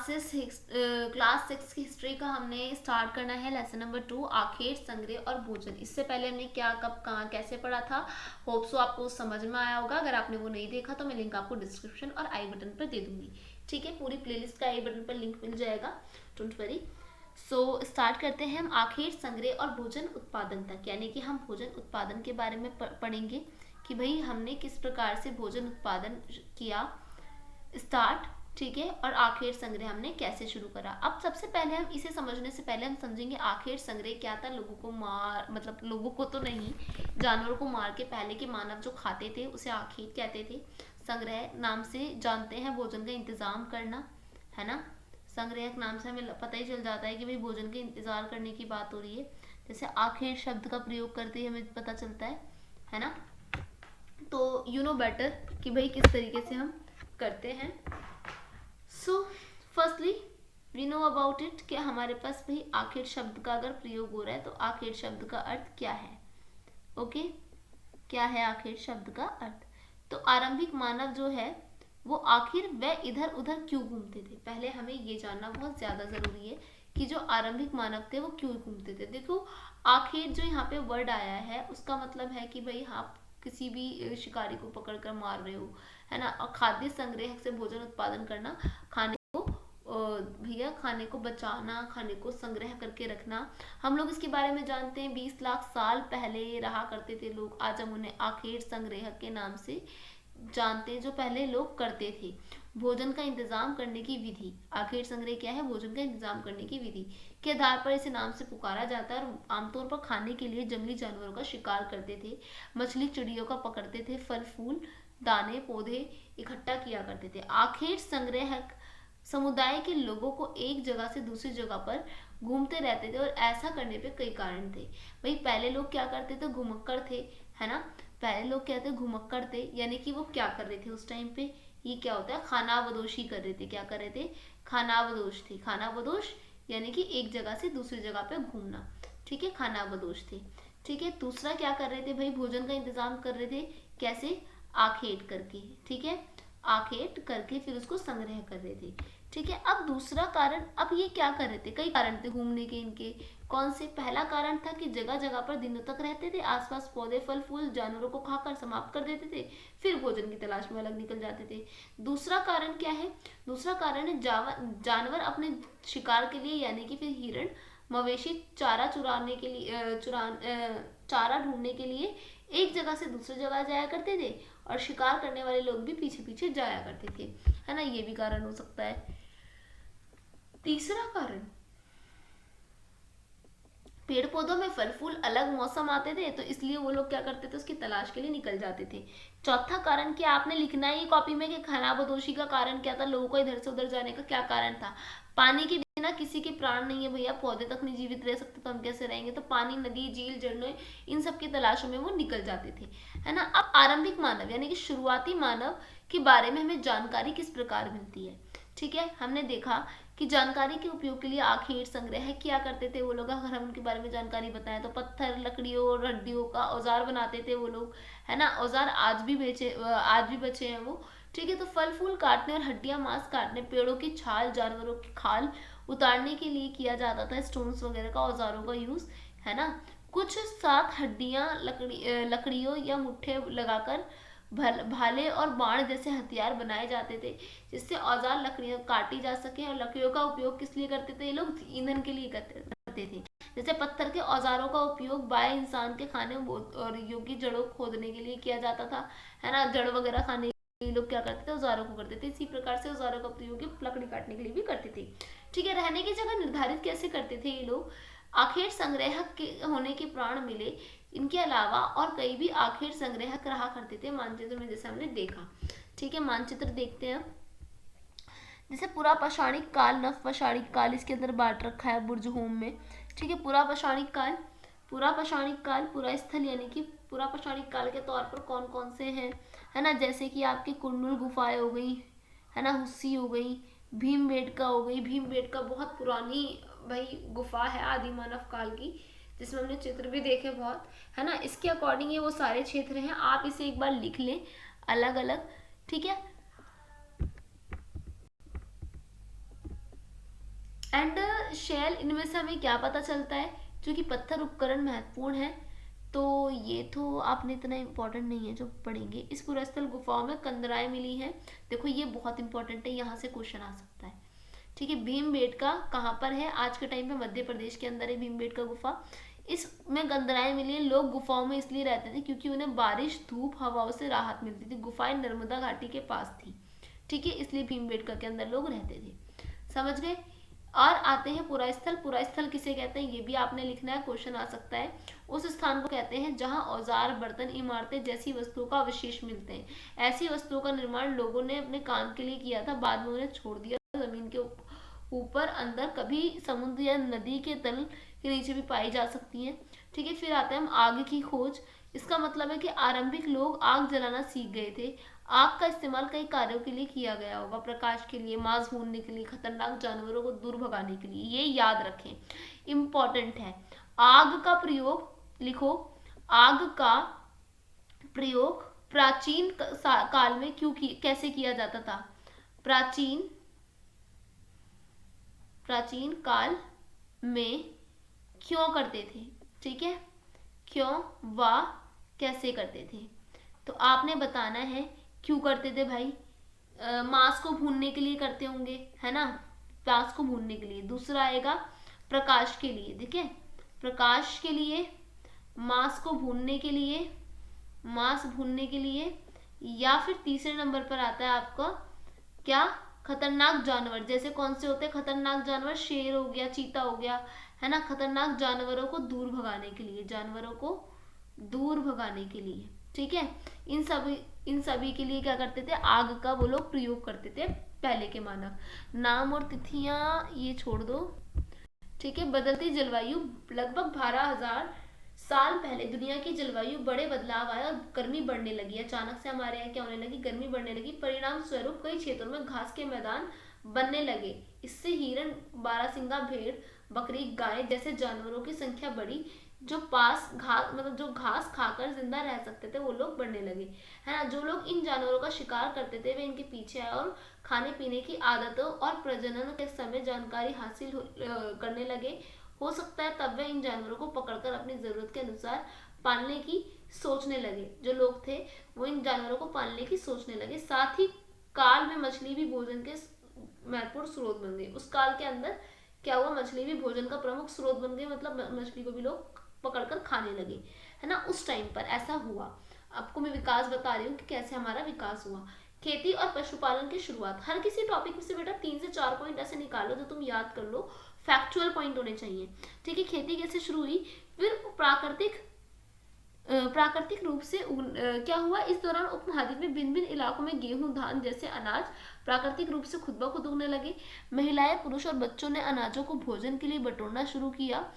Class 6 की history का हमने स्टार्ट करना है लेसन नंबर 2, आखेर, संग्रह और भोजन। इससे पहले हमने क्या, कब, कहाँ, कैसे पढ़ा था, होप सो आपको समझ में आया होगा। अगर आपने वो नहीं देखा तो मैं लिंक आपको डिस्क्रिप्शन और आई बटन पर दे दूंगी, ठीक है। पूरी प्लेलिस्ट का आई बटन पर लिंक मिल जाएगा, डोंट वरी। सो स्टार्ट करते हैं हम आखेर, संग्रह और भोजन उत्पादन तक, यानी कि हम भोजन उत्पादन के बारे में पढ़ेंगे कि भाई हमने किस प्रकार से भोजन उत्पादन किया स्टार्ट, ठीक है, और आखेर संग्रह हमने कैसे शुरू करा। अब सबसे पहले हम इसे समझने से पहले हम समझेंगे आखेर संग्रह क्या था। लोगों को मार, मतलब लोगों को तो नहीं, जानवरों को मार के पहले के मानव जो खाते थे उसे आखेर कहते थे। संग्रह नाम से जानते हैं भोजन का इंतजाम करना, है ना। संग्रह नाम से हमें पता ही चल जाता है कि भाई भोजन के इंतजार करने की बात हो रही है। जैसे आखेर शब्द का प्रयोग करते ही हमें पता चलता है ना। तो यू नो बेटर कि भाई किस तरीके से हम करते हैं। So firstly we know about it कि हमारे पास भाई आखिर शब्द का अगर प्रयोग हो रहा है तो आखिर शब्द का अर्थ क्या है। ओके, क्या है आखिर शब्द का अर्थ। तो आरंभिक मानव जो है वो आखिर वह इधर उधर क्यों घूमते थे। पहले हमें ये जानना बहुत ज़्यादा ज़रूरी है कि जो आरंभिक मानव थे वो क्यों घूमते थे। देखो आखिर जो यहाँ पे वर्ड आया है उसका मतलब है कि भाई आप किसी भी शिकारी को पकड़ कर मार रहे हो, है ना। और खाद्य संग्रह से भोजन उत्पादन करना, खाने को भैया खाने को बचाना, खाने को संग्रह करके रखना। हम लोग इसके बारे में जानते हैं 20 लाख साल पहले रहा करते थे लोग। आज हम उन्हें आखेर संग्रह के नाम से जानते हैं, जो पहले लोग करते थे। भोजन का इंतजाम करने की विधि, आखेर संग्रह क्या है, भोजन का इंतजाम करने की विधि के आधार पर इसे नाम से पुकारा जाता है। और आमतौर पर खाने के लिए जंगली जानवरों का शिकार करते थे, मछली चिड़ियों का पकड़ते थे, फल फूल दाने पौधे इकट्ठा किया करते थे। आखेर संग्रहक समुदाय के लोगों को एक जगह से दूसरी जगह पर घूमते रहते थे और ऐसा करने पे कई कारण थे। भाई पहले लोग क्या करते थे, घुमक्कड़ थे, है ना। पहले लोग क्या थे, घुमक्कड़ थे, यानी कि वो क्या कर रहे थे उस टाइम पे, ये क्या होता है, खानाबदोशी कर रहे थे। क्या कर रहे थे, खानाबदोश थे। खानाबदोश यानी कि एक जगह से दूसरी जगह पे घूमना, ठीक है, खानाबदोश थे, ठीक है। दूसरा क्या कर रहे थे भाई, भोजन का इंतजाम कर रहे थे, कैसे, आखेट करके, ठीक है, आखेट करके फिर उसको संग्रह कर रहे थे, ठीक है। अब दूसरा कारण, अब ये क्या कर रहे थे, कई कारण थे घूमने के इनके। कौन से, पहला कारण था कि जगह जगह पर दिनों तक रहते थे, आसपास पौधे फल फूल जानवरों को खाकर समाप्त कर देते थे, फिर भोजन की तलाश में अलग निकल जाते थे। दूसरा कारण क्या है, दूसरा कारण है जानवर अपने शिकार के लिए, यानी कि फिर हिरण मवेशी चारा चुराने के लिए चारा ढूंढने के लिए एक जगह से दूसरी जगह जाया करते थे, और शिकार करने वाले लोग भी पीछे पीछे जाया करते थे, है ना। ये भी कारण हो सकता है। तीसरा कारण, पेड़ पौधों में फल फूल अलग मौसम आते थे तो इसलिए वो लोग क्या करते थे, उसकी तलाश के लिए निकल जाते थे। चौथा कारण क्या आपने लिखना है ये कॉपी में कि खानाबदोशी का कारण क्या था, लोगों को इधर से उधर जाने का क्या कारण था। पानी के बिना किसी के प्राण नहीं है भैया, पौधे तक नहीं जीवित रह सकते तो हम कैसे रहेंगे। तो पानी, नदी, झील, झरने, इन सब की तलाशों में वो निकल जाते थे, है ना। अब आरंभिक मानव यानी कि शुरुआती मानव के बारे में हमें जानकारी किस प्रकार मिलती है, ठीक है। हमने देखा कि जानकारी के उपयोग के लिए आखेर संग्रह किया करते थे वो लोग। अगर हम उनके बारे में जानकारी बताएं तो पत्थर, लकड़ियों और हड्डियों का औजार बनाते थे वो लोग, है ना। औजार आज भी बचे हैं वो, ठीक है। तो फल फूल काटने और हड्डियां मांस काटने, पेड़ों की छाल, जानवरों की खाल उतारने के लिए किया जाता था स्टोन्स वगैरह का औजारों का यूज, है ना। कुछ साथ हड्डियां लकड़ियों या मुट्ठे लगाकर भाले और बाण जैसे हथियार बनाए जाते थे, जिससे औजार लकड़ियां काटी जा सके। और लकड़ियों का उपयोग किस लिए करते थे ये लोग, ईंधन के लिए करते थे। जैसे पत्थर के औजारों का उपयोग बाय इंसान के खाने और योग्य जड़ों खोदने के लिए किया जाता था, है ना। जड़ वगैरह खाने ये लोग क्या करते थे, औजारों को करते थे। इसी प्रकार से औजारों का प्रयोग लकड़ी काटने के लिए भी करते थे, ठीक है। रहने की जगह निर्धारित कैसे करते थे ये लोग, आखेर संग्राहक के होने के प्राण मिले। इनके अलावा और कई भी आखेर संग्राहक रहा करते थे मानचित्र में, जैसे हमने देखा, ठीक है। मानचित्र देखते हैं, जैसे पूरा पाषाणिक काल, नव पाषाणिक काल इसके अंदर बांट रखा है बुर्ज होम में, ठीक है। पूरा पाषाणिक काल, पूरा पाषाणिक काल, पूरा स्थल यानी कि पूरा पाषाणिक काल के तौर पर कौन कौन से हैं, है ना। जैसे कि आपकी कुंडल गुफाएं हो गई, है ना, हुस्सी हो गई, भीमबेटका हो गई। भीमबेटका बहुत पुरानी भाई गुफा है आदि मानव काल की, जिसमें हमने चित्र भी देखे बहुत, है ना। इसके अकॉर्डिंग ये वो सारे क्षेत्र हैं, आप इसे एक बार लिख लें अलग अलग, ठीक है। एंड शेल, इनमें से हमें क्या पता चलता है, क्योंकि पत्थर उपकरण महत्वपूर्ण है, तो ये तो आपने इतना इम्पोर्टेंट नहीं है जो पढ़ेंगे। इस पुरास्थल गुफाओं में कंदराएं मिली हैं। देखो ये बहुत इंपॉर्टेंट है, यहाँ से क्वेश्चन आ सकता है। ठीक है, भीमबेटका कहाँ पर है? आज के टाइम पे मध्य प्रदेश के अंदर है भीमबेटका गुफा। इसमें कंदराएं मिली हैं। लोग गुफाओं में इसलिए रहते थे क्योंकि उन्हें बारिश, धूप, हवाओं से राहत मिलती थी। गुफाएं नर्मदा घाटी के पास थी। ठीक है, इसलिए भीमबेटका के अंदर लोग रहते थे। समझ गए? और आते हैं पुरास्थल। पुरास्थल किसे कहते हैं ये भी आपने लिखना है, क्वेश्चन आ सकता है। उस स्थान को कहते हैं जहां औजार, बर्तन, इमारतें जैसी वस्तुओं का अवशेष मिलते हैं। ऐसी वस्तुओं का निर्माण लोगों ने अपने काम के लिए किया था, बाद में उन्हें छोड़ दिया। जमीन के ऊपर, अंदर, कभी समुद्र या नदी के तल के नीचे भी पाई जा सकती हैं। ठीक है, फिर आते हैं हम आग की खोज। इसका मतलब है कि आरंभिक लोग आग जलाना सीख गए थे। आग का इस्तेमाल कई कार्यों के लिए किया गया होगा, प्रकाश के लिए, मांस भूनने के लिए, खतरनाक जानवरों को दूर भगाने के लिए। ये याद रखें, इम्पोर्टेंट है। आग का प्रयोग लिखो। आग का प्रयोग प्राचीन काल में कैसे किया जाता था? प्राचीन काल में क्यों करते थे? ठीक है, क्यों व कैसे करते थे? तो आपने बताना है क्यों करते थे भाई। मांस को भूनने के लिए करते होंगे, है ना, मांस को भूनने के लिए। दूसरा आएगा प्रकाश के लिए। ठीक है, प्रकाश के लिए, मांस को भूनने के लिए, मांस भूनने के लिए, या फिर तीसरे नंबर पर आता है आपका क्या? खतरनाक जानवर। जैसे कौन से होते हैं खतरनाक जानवर? शेर हो गया, चीता हो गया, है ना। खतरनाक जानवरों को दूर भगाने के लिए, जानवरों को दूर भगाने के लिए। ठीक है, इन सभी के लिए क्या करते थे? आग का वो लोग प्रयोग करते थे, पहले के मानव। नाम और तिथियां ये छोड़ दो। ठीक है, बदलती जलवायु। लगभग 12,000 साल पहले दुनिया की जलवायु बड़े बदलाव आया और गर्मी बढ़ने लगी। अचानक से हमारे यहाँ क्या होने लगी? गर्मी बढ़ने लगी। परिणाम स्वरूप कई क्षेत्रों में घास के मैदान बनने लगे। इससे हिरण, बारहसिंगा, भेड़, बकरी, गाय जैसे जानवरों की संख्या बढ़ी। जो पास घास मतलब जो घास खाकर जिंदा रह सकते थे वो लोग बढ़ने लगे, है ना। जो लोग इन जानवरों का शिकार करते थे वे इनके पीछे आए और खाने पीने की आदतों और प्रजनन के समय जानकारी हासिल करने लगे। हो सकता है तब वे इन जानवरों को पकड़कर अपनी जरूरत के अनुसार पालने की सोचने लगे। जो लोग थे वो इन जानवरों को पालने की सोचने लगे। साथ ही काल में मछली भी भोजन के महत्वपूर्ण स्रोत बन गई। उस काल के अंदर क्या हुआ? मछली भी भोजन का प्रमुख स्रोत बन गई, मतलब मछली को भी लोग पकड़कर खाने लगे, है ना। उस टाइम पर ऐसा हुआ। आपको मैं विकास बता रही हूँ कि कैसे हमारा विकास हुआ। खेती और पशुपालन की शुरुआत। हर किसी टॉपिक में से बेटा 3 से 4 पॉइंट ऐसे निकालो जो तुम याद कर लो, फैक्चुअल पॉइंट होने चाहिए। ठीक है, खेती कैसे शुरू हुई, फिर प्राकृतिक रूप से क्या हुआ? इस दौरान उपमहाद्वीप में भिन्न भिन्न इलाकों में गेहूं, धान जैसे अनाज प्राकृतिक रूप से खुद ब खुद उगने लगे। महिलाएं, पुरुष और बच्चों ने अनाजों को भोजन के लिए बटोरना शुरू किया।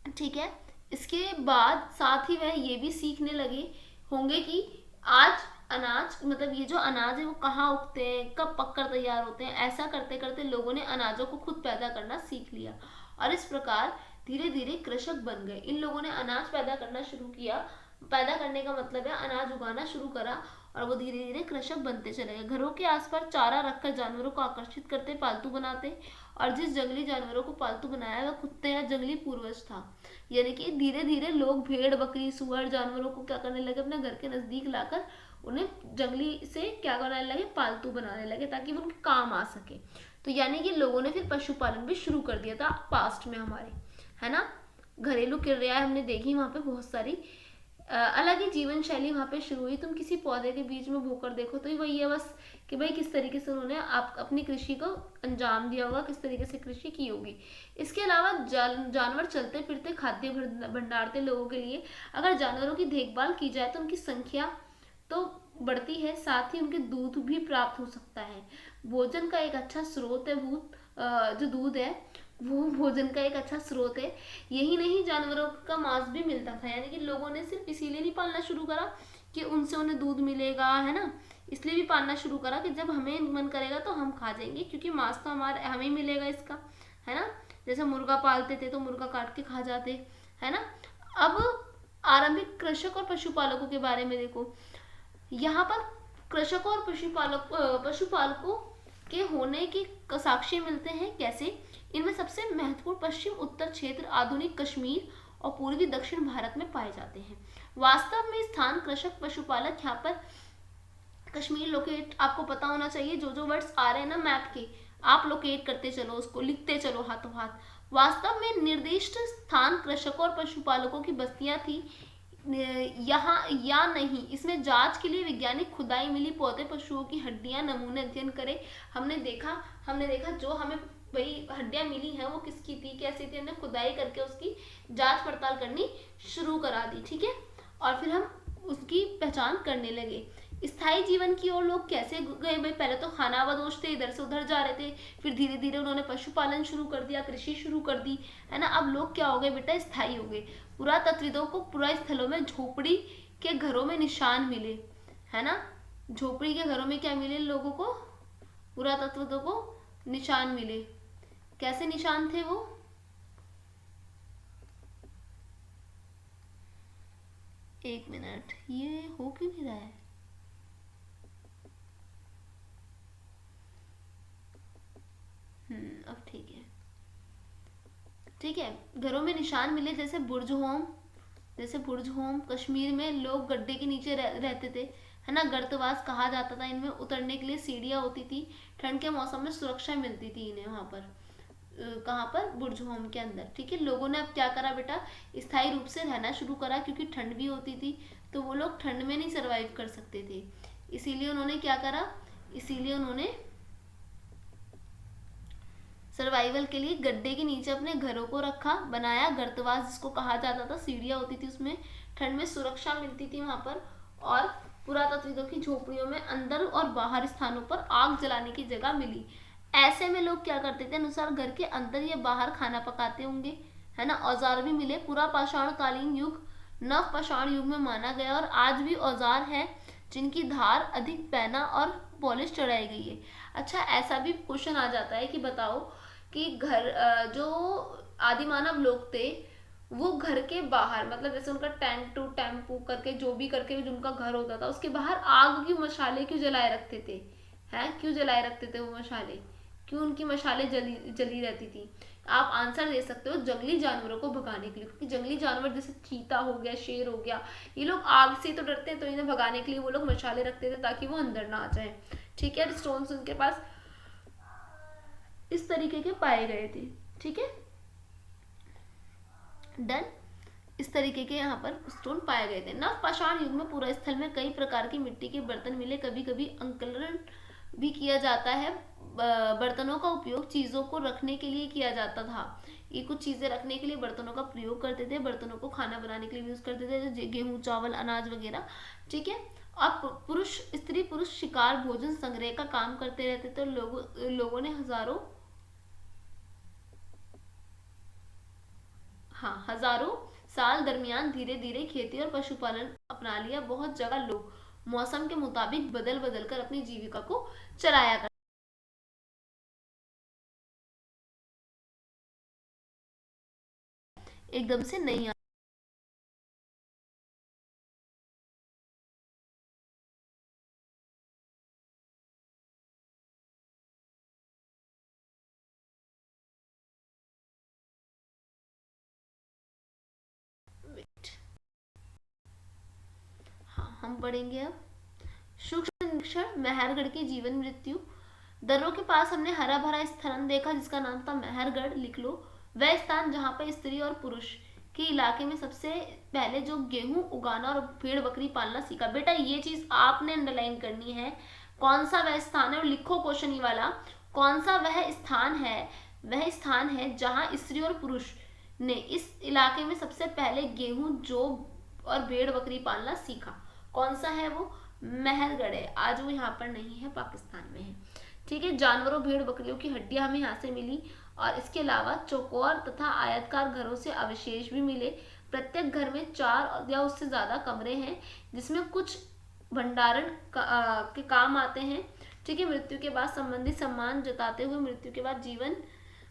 ठीक है, इसके बाद साथ ही वह ये भी सीखने लगे होंगे कि आज अनाज मतलब ये जो अनाज है वो कहाँ उगते हैं, कब पककर तैयार होते हैं। ऐसा करते करते लोगों ने अनाजों को खुद पैदा करना सीख लिया और इस प्रकार धीरे धीरे कृषक बन गए। इन लोगों ने अनाज पैदा करना शुरू किया। पैदा करने का मतलब है अनाज उगाना शुरू करा और वो धीरे धीरे कृषक बनते चले गए। घरों के आसपास चारा रखकर जानवरों को आकर्षित करते, पालतू बनाते, और जिस जंगली जानवरों को पालतू बनाया वह कुत्ते या जंगली पूर्वज था। यानी कि धीरे धीरे लोग भेड़, बकरी, सुअर जानवरों को क्या करने लगे? अपने घर के नजदीक लाकर उन्हें जंगली से क्या बनाने लगे? पालतू बनाने लगे, ताकि वो उनके काम आ सके। तो यानी कि लोगों ने फिर पशुपालन भी शुरू कर दिया था पास्ट में हमारे, है ना। घरेलू क्रियाएं हमने देखी वहां पे बहुत सारी। अलग ही जीवन शैली वहां पे शुरू हुई। तुम किसी पौधे के बीच में बोकर देखो तो वही है बस कि भाई किस तरीके से उन्होंने आप अपनी कृषि को अंजाम दिया होगा, किस तरीके से कृषि की होगी। इसके अलावा जानवर चलते फिरते खाद्य भंडार थे लोगों के लिए। अगर जानवरों की देखभाल की जाए तो उनकी संख्या तो बढ़ती है, साथ ही उनके दूध भी प्राप्त हो सकता है। भोजन का एक अच्छा स्रोत है जो दूध है वो भोजन का एक अच्छा स्रोत है। यही नहीं, जानवरों का मांस भी मिलता था। यानी कि लोगों ने सिर्फ इसीलिए नहीं पालना शुरू करा कि उनसे उन्हें दूध मिलेगा, है ना, इसलिए भी पालना शुरू करा कि जब हमें मन करेगा तो हम खा जाएंगे, क्योंकि मांस तो हमें मिलेगा इसका, है ना। जैसे मुर्गा पालते थे तो मुर्गा काट के खा जाते, है ना। अब आरंभिक कृषक और पशुपालकों के बारे में देखो। यहाँ पर कृषकों और पशुपालकों के होने के साक्ष्य मिलते हैं। कैसे? इनमें सबसे महत्वपूर्ण पश्चिम उत्तर क्षेत्र, आधुनिक कश्मीर और पूर्वी दक्षिण भारत में पाए जाते हैं। वास्तव में स्थान, कृषक, पशुपालक, यहाँ पर कश्मीर लोकेट आपको पता होना चाहिए। जो जो वर्ड्स आ रहे हैं ना मैप के, आप लोकेट करते चलो, उसको लिखते चलो हाथों हाथ। वास्तव में निर्दिष्ट स्थान कृषकों और पशुपालकों की बस्तियां थी यहाँ या नहीं, इसमें जांच के लिए वैज्ञानिक खुदाई मिली। पौधे, पशुओं की हड्डियां, नमूने अध्ययन करे। हमने देखा जो हमें वही हड्डियां मिली हैं वो किसकी थी, कैसी थी, हमने खुदाई करके उसकी जांच पड़ताल करनी शुरू करा दी। ठीक है, और फिर हम उसकी पहचान करने लगे। स्थायी जीवन की ओर लोग कैसे गए भाई? पहले तो खानाबदोश थे, इधर से उधर जा रहे थे, फिर धीरे धीरे उन्होंने पशुपालन शुरू कर दिया, कृषि शुरू कर दी, है ना। अब लोग क्या हो गए बेटा? स्थायी हो गए। पुरातत्वविदों को पुरास्थलों में झोपड़ी के घरों में निशान मिले, है ना। झोपड़ी के घरों में क्या मिले लोगों को? पुरातत्वविदों को निशान मिले। कैसे निशान थे वो? एक मिनट, ये हो क्यों नहीं रहा है? अब ठीक है। ठीक है, घरों में निशान मिले, जैसे बुर्ज होम। कश्मीर में लोग गड्ढे के नीचे रहते थे, है ना। गर्तवास कहा जाता था। इनमें उतरने के लिए सीढ़ियाँ होती थी। ठंड के मौसम में सुरक्षा मिलती थी इन्हें वहाँ पर। कहाँ पर? बुर्ज होम के अंदर। ठीक है, लोगों ने अब क्या करा बेटा? स्थायी रूप से रहना शुरू करा, क्योंकि ठंड भी होती थी तो वो लोग ठंड में नहीं सरवाइव कर सकते थे। इसीलिए उन्होंने क्या करा? इसीलिए उन्होंने सर्वाइवल के लिए गड्ढे के नीचे अपने घरों को रखा, बनाया। गर्तवास जिसको कहा जाता था, सीढ़ियाँ होती थी, उसमें ठंड में सुरक्षा मिलती थी वहाँ पर। और पुरातत्वविदों की झोपड़ियों में अंदर और बाहर स्थानों पर आग जलाने की जगह मिली। ऐसे में लोग क्या करते थे? अनुसार घर के अंदर या बाहर खाना पकाते होंगे, है ना। औजार भी मिले। पूरा पाषाणकालीन युग नव पाषाण युग में माना गया, और आज भी औजार है जिनकी धार अधिक पैना और पॉलिश चढ़ाई गई है। अच्छा, ऐसा भी क्वेश्चन आ जाता है कि बताओ कि जो आदिमानव लोग थे वो घर के बाहर, मतलब जैसे उनका टेंट टू टेम्पू करके जो भी करके जो उनका घर होता था, उसके बाहर आग की मशाले क्यों जलाए रखते थे? हैं, क्यों जलाए रखते थे वो मशाले? क्यों उनकी मशाले जली रहती थी? आप आंसर दे सकते हो, जंगली जानवरों को भगाने के लिए। क्योंकि जंगली जानवर जैसे चीता हो गया, शेर हो गया, ये लोग आग से तो डरते हैं, तो इन्हें भगाने के लिए वो लोग मशाले रखते थे ताकि वो अंदर ना आ जाए। ठीक है, स्टोन्स उनके पास इस तरीके के पाए गए थे। ठीक है, डन। इस तरीके के यहाँ पर स्टोन पाए गए थे। नव पाषाण युग में पूरा स्थल में कई प्रकार की मिट्टी के बर्तन मिले। कभी कभी अंकलन भी किया जाता है। बर्तनों का उपयोग चीजों को रखने के लिए किया जाता था। ये कुछ चीजें रखने के लिए बर्तनों का प्रयोग करते थे। बर्तनों को खाना बनाने के लिए यूज करते थे, जैसे गेहूं, चावल, अनाज वगैरह। ठीक है, अब स्त्री पुरुष शिकार, भोजन संग्रह का काम करते रहते थे। लोगों ने हजारों साल दरमियान धीरे धीरे खेती और पशुपालन अपना लिया। बहुत जगह लोग मौसम के मुताबिक बदल बदल कर अपनी जीविका को चलाया कर एकदम से नहीं हाँ, हम पढ़ेंगे अब सूक्ष्म निरीक्षण, मेहरगढ़ की जीवन मृत्यु। दर्रों के पास हमने हरा भरा स्थान देखा जिसका नाम था मेहरगढ़। लिख लो, वह स्थान जहाँ पर स्त्री और पुरुष के इलाके में सबसे पहले जो गेहूं उगाना और भेड़ बकरी पालना सीखा। बेटा ये चीज आपने अंडरलाइन करनी है, कौन सा वह स्थान है, और लिखो क्वेश्चन ही वाला, कौन सा वह स्थान है? वह स्थान है जहाँ स्त्री और पुरुष ने इस इलाके में सबसे पहले गेहूं, जौ और भेड़ बकरी पालना सीखा। कौन सा है वो? मेहरगढ़ है। आज वो यहाँ पर नहीं है, पाकिस्तान में है। ठीक है, जानवरों, भेड़ बकरियों की हड्डियां हमें यहाँ से मिली, और इसके अलावा चौकोर तथा आयताकार घरों से अवशेष भी मिले। प्रत्येक घर में 4 या उससे ज्यादा कमरे हैं जिसमें कुछ भंडारण के काम आते हैं। ठीक है, मृत्यु के बाद संबंधित सम्मान जताते हुए मृत्यु के बाद जीवन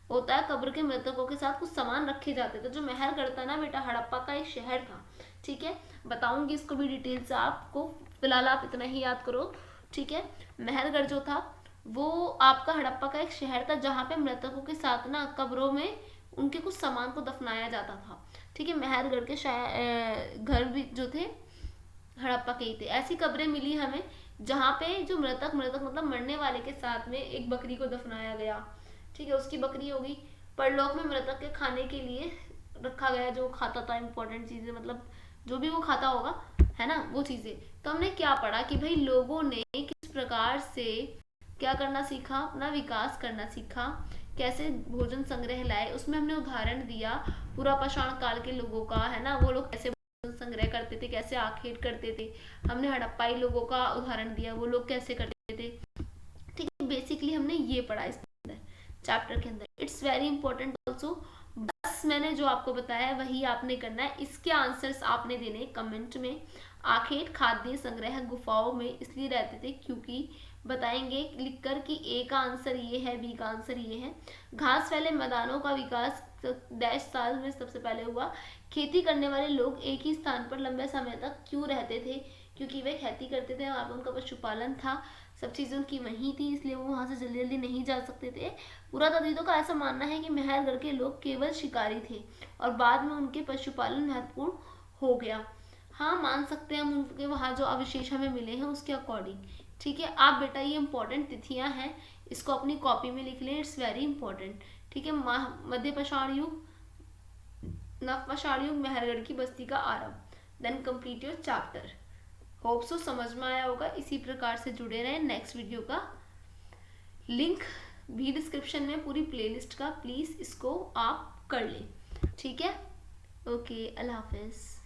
होता है। कब्र के मृतकों के साथ कुछ सामान रखे जाते थे। जो मेहरगढ़ था ना बेटा, हड़प्पा का एक शहर था। ठीक है, बताऊंगी इसको भी डिटेल से आपको, फिलहाल आप इतना ही याद करो। ठीक है, मेहरगढ़ जो था वो आपका हड़प्पा का एक शहर था जहाँ पे मृतकों के साथ ना कब्रों में उनके कुछ सामान को दफनाया जाता था। ठीक है, मेहरगढ़ के घर भी जो थे हड़प्पा के ही थे। ऐसी कब्रें मिली हमें जहाँ पे जो मृतक मृतक मतलब मरने वाले के साथ में एक बकरी को दफनाया गया। ठीक है, उसकी बकरी होगी। परलोक में मृतक के खाने के लिए रखा गया, जो खाता था, इंपॉर्टेंट चीजें, मतलब जो भी वो खाता होगा, है ना, वो चीजें। तो हमने क्या पढ़ा कि भाई लोगों ने किस प्रकार से क्या करना सीखा, अपना विकास करना सीखा, कैसे भोजन संग्रह लाए। उसमें हमने उदाहरण दिया पूरा पाषाण काल के लोगों का, है ना, वो लोग कैसे संग्रह करते थे, कैसे आखेट करते थे। हमने हड़प्पाई लोगों का उदाहरण दिया, वो लोग कैसे करते थे। ठीक है, बेसिकली हमने ये पढ़ा इस अंदर, चैप्टर के अंदर। It's very important also. बस मैंने जो आपको बताया है वही आपने करना है। इसके आंसर्स आपने देने कमेंट में। आखेट खाद्य संग्रह गुफाओं में इसलिए रहते थे क्योंकि बताएंगे लिखकर कि ए का आंसर ये है, बी का आंसर ये है। घास वाले मैदानों का विकास डैश साल में सबसे पहले हुआ। खेती करने वाले लोग एक ही स्थान पर लंबे समय तक क्यों रहते थे, क्योंकि वे खेती करते थे, वहाँ पर उनका पशुपालन था, सब चीज़ें उनकी वहीं थी, इसलिए वो वहाँ से जल्दी जल्दी नहीं जा सकते थे। पुरातात्विकों का ऐसा मानना है कि मेहरगढ़ के लोग केवल शिकारी थे और बाद में उनके पशुपालन महत्वपूर्ण हो गया। हाँ, मान सकते हैं हम उनके वहाँ जो अवशेष हमें मिले हैं उसके अकॉर्डिंग। ठीक है, आप बेटा ये इंपॉर्टेंट तिथियां हैं, इसको अपनी कॉपी में लिख लें, इट्स वेरी इंपॉर्टेंट। ठीक है, मध्य पाषाण युग, नव पाषाण युग, मेहरगढ़ की बस्ती का आरंभ। Then complete your chapter. Hope so समझ में आया होगा। इसी प्रकार से जुड़े रहें। नेक्स्ट वीडियो का लिंक भी डिस्क्रिप्शन में, पूरी प्लेलिस्ट का, प्लीज़ इसको आप कर लें। ठीक है, ओके, अल्लाह हाफिज़।